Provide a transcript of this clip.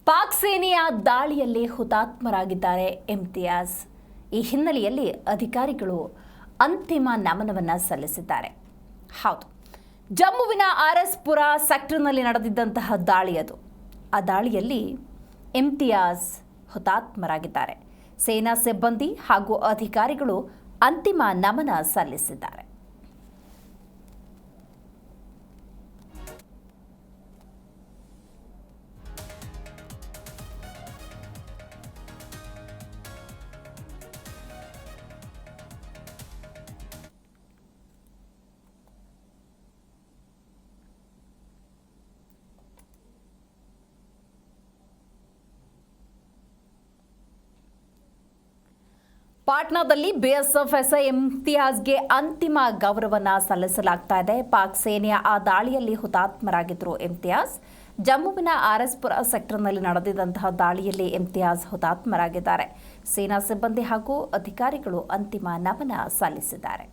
ಪಾಕ್ ಸೇನೆಯ ದಾಳಿಯಲ್ಲಿ ಹುತಾತ್ಮರಾಗಿದ್ದಾರೆ ಇಮ್ತಿಯಾಜ್. ಈ ಹಿನ್ನೆಲೆಯಲ್ಲಿ ಅಧಿಕಾರಿಗಳು ಅಂತಿಮ ನಮನವನ್ನು ಸಲ್ಲಿಸಿದ್ದಾರೆ. ಹೌದು, ಜಮ್ಮುವಿನ ಆರ್ಎಸ್ಪುರ ಸೆಕ್ಟರ್ನಲ್ಲಿ ನಡೆದಿದ್ದಂತಹ ದಾಳಿ ಅದು. ಆ ದಾಳಿಯಲ್ಲಿ ಇಮ್ತಿಯಾಜ್ ಹುತಾತ್ಮರಾಗಿದ್ದಾರೆ. ಸೇನಾ ಸಿಬ್ಬಂದಿ ಹಾಗೂ ಅಧಿಕಾರಿಗಳು ಅಂತಿಮ ನಮನ ಸಲ್ಲಿಸಿದ್ದಾರೆ. ಪಾಟ್ನಾದಲ್ಲಿ ಬಿಎಸ್ಎಫ್ ಎಸ್ಐ ಇಮ್ತಿಯಾಜ್ಗೆ ಅಂತಿಮ ಗೌರವವನ್ನು ಸಲ್ಲಿಸಲಾಗ್ತಾ ಇದೆ. ಪಾಕ್ ಸೇನೆಯ ಆ ದಾಳಿಯಲ್ಲಿ ಹುತಾತ್ಮರಾಗಿದ್ದರು ಇಮ್ತಿಯಾಜ್. ಜಮ್ಮುವಿನ ಆರ್ಎಸ್ಪುರ ಸೆಕ್ಟರ್ನಲ್ಲಿ ನಡೆದಿದ್ದಂತಹ ದಾಳಿಯಲ್ಲಿ ಇಮ್ತಿಯಾಜ್ ಹುತಾತ್ಮರಾಗಿದ್ದಾರೆ. ಸೇನಾ ಸಿಬ್ಬಂದಿ ಹಾಗೂ ಅಧಿಕಾರಿಗಳು ಅಂತಿಮ ನಮನ ಸಲ್ಲಿಸಿದ್ದಾರೆ.